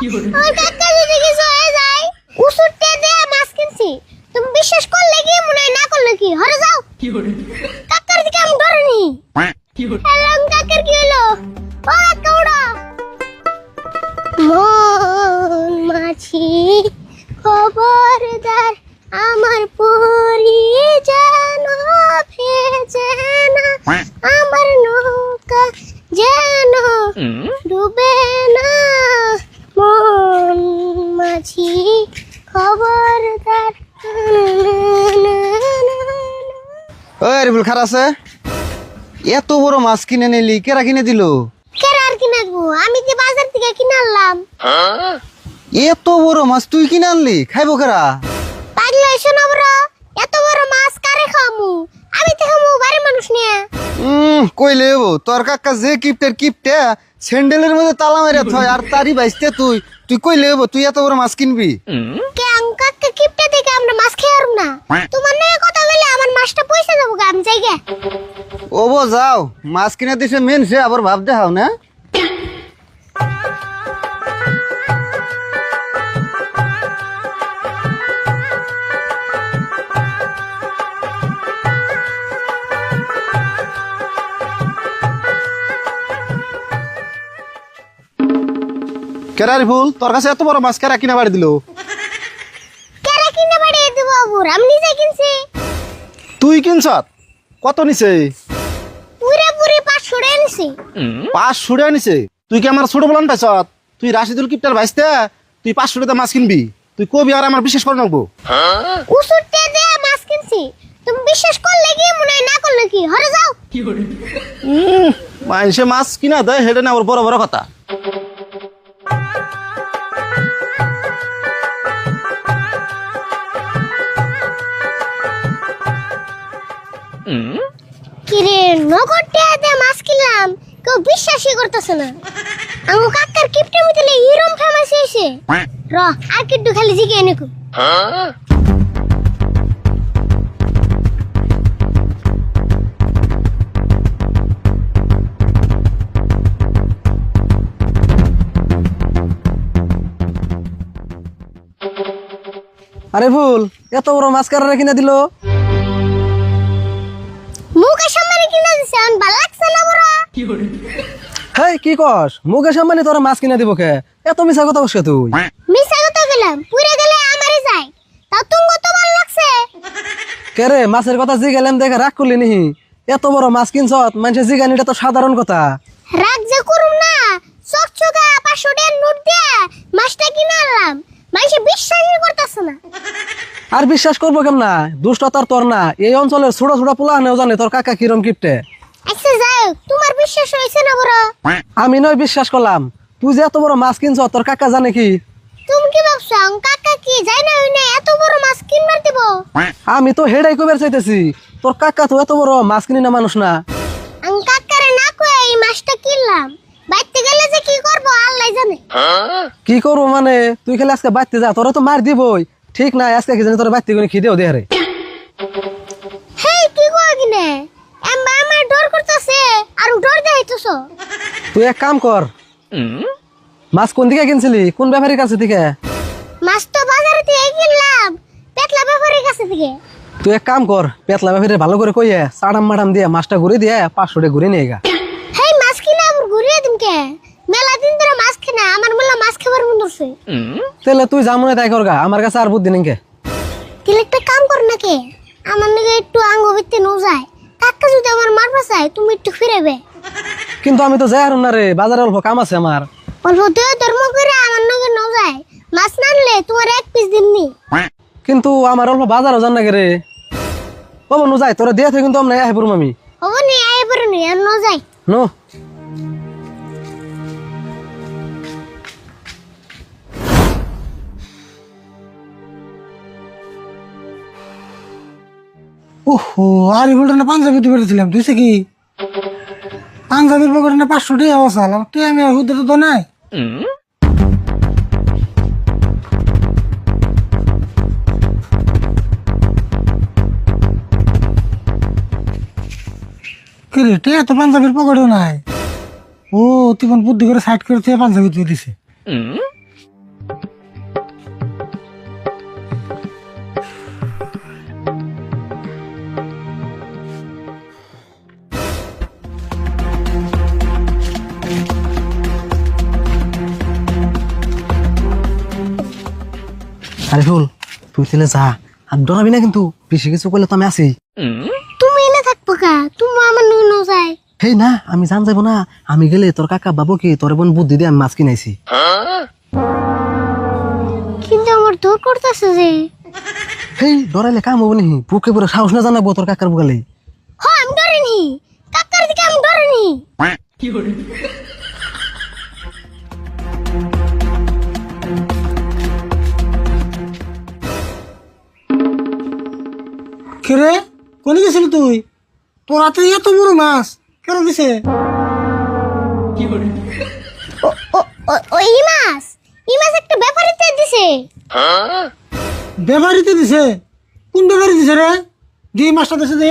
ওই কাকা যদি কিছু হয়ে যায় উসুরতে দেয়া মাছ কিনছি তুমি বিশ্বাস করলে কি মনে হয় না করলে কি হরে যাও কাকার দিকে আমি ডরিনি হ্যালো কাকার কি হলো ও কাউড়া মন মাছি খবরদার আমার পরি যেন ভেজে না আমার নৌকা যেন ডুবে না মন মাছি খবরদার ওই আরিফুল খার আছে এত বড় মাছ কিনে নিলি কেরা কিনে দিল? কেরার কিনে দেবো আমি যে বাজার থেকে কিনে আনলাম। এত বড় মাছ তুই কিনে আনলি খাইবো কেরা? পাগলা হইছো না বড় এত বড় মাছ কারে খামু আমি তো খামু বাড়ির মানুষ নিয়ে। কইলে তোর কাকা যে কিপটে স্যান্ডেলের মধ্যে তালা মেরে থয় আর তারই বাইসতে তুই কইলে তুই এত বড় মাছ কিনবি? কে কাকা কিপটে থেকে আমরা মাছ খেয়ে আরম না তোমার নিয়ে কথা বলে আমার মাছটা পয়সা দেবো আমি যাই গে। ও বো যাও মাছ কিনে দিছে মেন সে আবার ভাব দেখাও না। কেরা আরিফুল তোর কাছে এত বড় মাছ কেরা কিনা বাড়ি দিল? কেরা কিনে বাড়ি দেবো বাবু আমি নিজে কিনছি। তুই কিনছ কত নিছে? পুরে পুরে 500 টাকা নিছি। 500 টাকা নিছে? তুই কি আমার ছোট বলান পাইছ? তুই রাশিদুল কিপটার ভাইস্তে তুই 500 টাকা মাছ কিনবি? তুই কবি আর আমার বিশ্বাস করে নেবো? উসুরতে দেয়া মাছ কিনছি তুমি বিশ্বাস করলে কি মনে হয় না করলে কি হরে যাও। মানুষে মাছ কিনা দেয় হেডে না ওর বড় বড় কথা। কিরে নগদ টাকা দিয়ে মাছ কিনলাম কেউ বিশ্বাসই করতেছে না। আমার কাকার কিপটে মিতলে এরম ফেমাস হয়েছে র আর কিট্টু খালি জিগে এনেকু। আরিফুল এত বড় মাছ কারা কিনে দিল? মুখের সামনে কিনা দিছে আন ভালো লাগছে না বড়। হেই কি কস মুকেশ আম্বানি তোর মাছ কিনে দিব কে? এত মিছা কথা বসে তুই? মিছা কথা গেলাম পুরে গেলে আমারই যায় তা তুঙ্গ তো ভালো লাগছে। কে রে মাছের কথা জি গেলাম দেখে রাগ করলি নিহি? এত বড় মাছ কিনছ মানুষের জিগানিটা তো সাধারণ কথা। রাগ যে করুম না চকচকা 500 টাকার নোট দিয়ে মাছটা কিনে আনলাম মানুষে বিশ্বাসই করতেছে না। আর বিশ্বাস করবো কেমন? দুষ্টতার তোর না এই অঞ্চলের ছোট ছোট পোলা নেও জানে তোর কাকা কিরম কিপটে। আচ্ছা যাই হোক, তোমার বিশ্বাস হয়েছে না বড়? আমি নয় বিশ্বাস করলাম তুই যে এত বড় মাছ কিনছ তোর কাকা জানে কি? তুমি কি ভাবছো কাকা কি যাই না হই না এত বড় মাছ কিনবার দিব? আমি তো হেডাই কইবার চাইতেছি তোর কাকা তো এত বড় মাছ কিনি না মানুষ না। কাকারে না কয়ে এই মাছটা কিনলাম বাইতে গেলে যে কি করবো আল্লাহ জানে। কি করবো মানে তুই খালি আজকে বাইতে যা তোরা তো মার দিবই ঠিক নাই আজকে কি জানি তোর বাইতে করে খিদেও দে রে। হেই কি কয় কিনে আমার ডর করতেছে আর ডর দেখাইতেছো। তুই এক কাম কর মাছ কোন দিকে কিনছিলি কোন ব্যাপারীর কাছে থেকে? মাছ তো বাজারে থেকে কিনলাম পেটলা ব্যাপারীর কাছে থেকে। তুই এক কাম কর পেতলা ব্যাপারী ভালো করে কইয়ে চাড়াম মাডাম দিয়ে মাছটা ঘুরে দিয়ে 500 টাকা ঘুরে নিয়ে গা। হেই মাছ কিনা আবার ঘুরিয়ে দিন কে? মেলা দিন ধরে মাছ কিনা আমার মেলা মাছ খাবার মন ধরছে। তাহলে তুই যা মনে তাই করগা আমার কাছে আর বুদ্ধি নেই। তাহলে একটা কাম কর নাকি আমার নাকি একটু আঙ্গ ভিত্তি নো যায় কাকা যদি আমার মারবা চাই তুমি একটু ফিরেবে। কিন্তু আমি তো যাই হারুম না রে বাজারে অল্প কাম আছে আমার। অল্প দেহ ধর্ম করে আমার নাকি নো যায় মাছ না আনলে তোমার এক পিস দিননি। কিন্তু আমার অল্প বাজারও জান না রে বাবু নু যাই তোরা দিয়ে কিন্তু আমরা আহে পড়ুম আমি। হবো নি আয় পরে নি আর নো যায় নো ওহো আরিফুলটা না পাঞ্জাবি তো বেরোছিলাম তুই কি পাঞ্জাবির পকেটে না 500 টাকা বসাল তুই আমি আর হুদ্দে তো নাই। কি রে টিয়া তো পাঞ্জাবির পকেটেও নাই। ও তুই কোন বুদ্ধি করে সাইড করে তুই পাঞ্জাবি তুই দিছে। আরে ফুল তুই তাহলে যা আর ডরাবি না কিন্তু, বেশি কিছু করলে তো আমি আছি। তুমি এনে থাকবো কা, তুমি আমার নুন যায়। হেই না, আমি জান যাবো না, আমি গেলে তোর কাকা বাবু কি তোর বোন বুদ্ধি দিয়ে আমি মাছ কিনাইছি। কিন্তু আমার দূর করতেছে যে। হেই ডরাইলে কাম হবো নি, বুকে পুরো সাহস না জানাবো তোর কাকার বুকালে। হ্যাঁ আমি ডরিনি, কাকার দিকে আমি ডরিনি। কিরে কোনে গেছিলি তুই? তোর হাতে এত বড় মাছ কেন দিছে? ও ইমাস একটা ব্যাপারীতে দিছে। ব্যাপারিতে দিছে? কোন ব্যাপারি দিছে রে? দি মাছটা দিছে দে।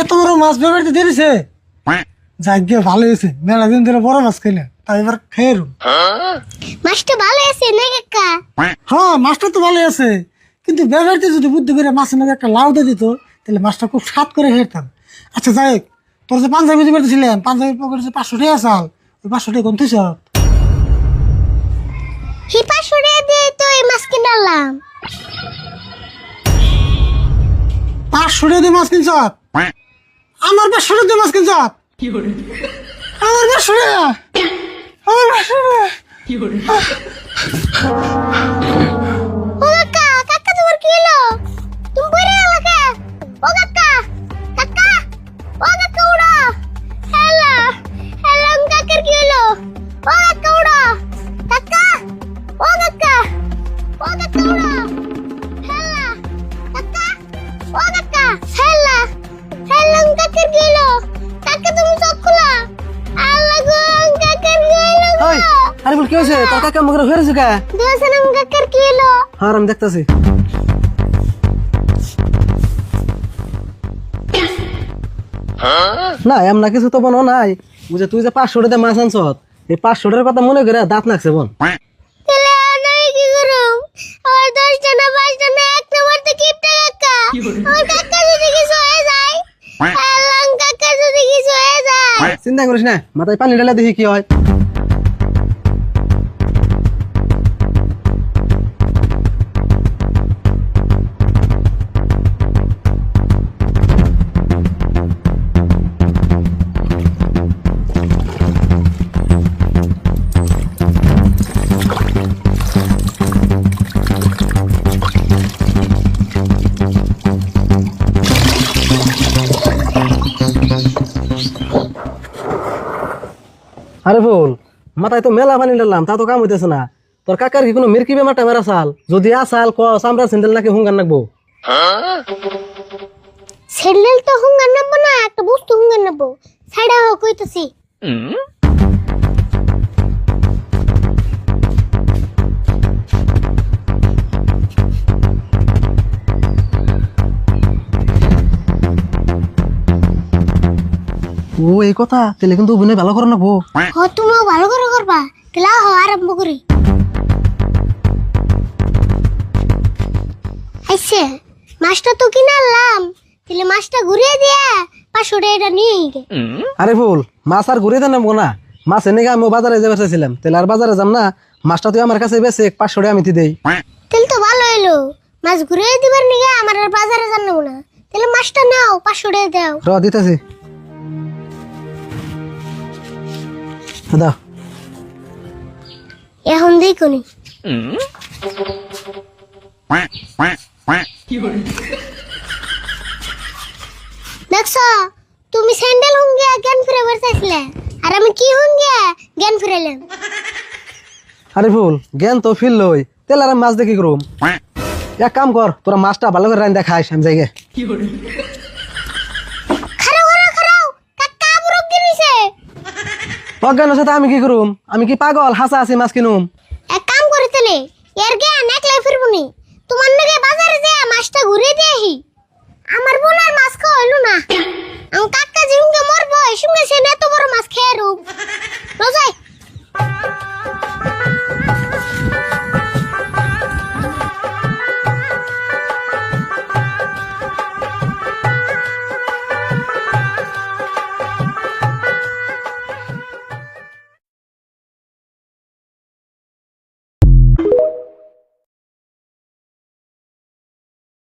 এত বড় মাছ ব্যাপারিতে দিয়ে দিছে? যাক ভালো হয়েছে, মেলা দিন ধরে বড় মাছ খাইলে, তাই এবার খেয়ে রুম। মাছটা ভালো আছে না কাকা? হ্যাঁ মাছটা তো ভালো আছে, কিন্তু ব্যাপারিতে যদি বুদ্ধি করে মাছের মধ্যে একটা লাউ দিয়ে দিত তাহলে মাছটা খুব স্বাদ করে খেতাম। আচ্ছা যাই হোক, তোর যে পাঞ্জাবি দিতে পারতেছিলেন, পাঞ্জাবির পকেটে যে 500 টাকা চাল, ওই 500 টাকা কোন তুইছ? হিপা সরিয়ে দিয়ে তো এই মাছ কিনলাম। 500 টাকা দিয়ে মাছ কিনছ? আমার 500 টাকা দিয়ে মাছ কিনছ? আমার 500 টাকা, আমার 500 টাকা। ও কাকা, কাকা তোমার কি হলো? তুমি পড়ে গেলে কে? ও কাকা, কাকা, ও কাকা উড়ো। হ্যালো, হ্যালো কাকার কি হলো? ও কাকা উড়ো, কাকা, ও কাকা, ও কাকা উড়ো। হ্যালো, কাকা, ও কাকা, হ্যালো, হ্যালো কাকার কি হলো? কাকা তুমি চোখ খোলা। আল্লাহ গো, কাকার কি হলো গো? ওই আরে ফুল কি হয়েছে, তোর কাকা মুখে হয়েছে কে? দেখছেন কাকার কি হলো? হ্যাঁ আমি দেখতেছি। না এমন কিছু তো বোন নাই, বুঝে তুই যে 500 টাকা মাছ আনছ, এই 500 টাকার কথা মনে করে দাঁত লাগছে বোন। তাহলে আমি কি করুম? আমার 10টা না 5টা না 1 নাম্বার তো কিপটা কাকা। আমার কাকা যদি কিছু হয়ে যায়, আল্লাহ কাকা যদি কিছু হয়ে যায়। চিন্তা করিস না, মাথায় পানি ঢেলে দেখি কি হয়। আরে ফুল মাথায় তো মেলা পানি ঢাললাম, তা তো কাম হইতেছে না। তোর কাকার কি কোনো মির্কি বেমারটা মেরা চাল? যদি আসাল ক চামড়া স্যান্ডেল নাকি হুঙ্গার নাকবো। স্যান্ডেল তো হুঙ্গার নাবো না, একটা বস্তু হুঙ্গার নাবো। ছাইড়া হোক কইতাছি। ও এই কথা, তাহলে কিন্তু অভিনয় ভালো করে নাকবো। হ তুমিও ভালো করে করবা। তাহলে হ আরম্ভ করি। আইছে মাছটা তো কিনে আনলাম, তাহলে মাছটা ঘুরিয়ে দিয়া 500 টাকা নিয়ে গে। আরে ফুল মাছ আর ঘুরে দেন না, মাছ এনে আমি বাজারে যাবে চাইছিলাম, তাহলে আর বাজারে যাম না, মাছটা তুই আমার কাছে বেশি 500 টাকা আমি দেই। তাহলে তো ভালো হইলো, মাছ ঘুরিয়ে দিবার নিগে আমার আর বাজারে জানাবো না। তাহলে মাছটা নাও, 500 টাকা দাও। র দিতেছি, দাও। এখন দেখুনি দেখছো, তুমি স্যান্ডেল হুঙ্গিয়া জ্ঞান ফিরে চাইছিলে, আর আমি কি হুঙ্গিয়া জ্ঞান ফিরাইলাম। আরে ফুল জ্ঞান তো ফিল লই, তাহলে আর আমি মাছ দেখি করুম। এক কাম কর, তোরা মাছটা ভালো করে রান দেখাইস, আমি যাই গে। খারাও খারাও খারাও, কাকা পুরো কিনিছে। অজ্ঞান আছে আমি কি করুম? আমি কি পাগল হাসা হাসি মাছ কিনুম? এক কাম করে তাহলে এর জ্ঞান একলাই ফিরবনি, তোমার নাকি বাজারে যে মাছটা ঘুরিয়ে দিয়ে আহি। আমার বোন আর মাছ খাওয়া হইলো না, আমি কাকা জিমকে মরবো, এই সঙ্গে সে এত বড় মাছ খেয়ে রূপ।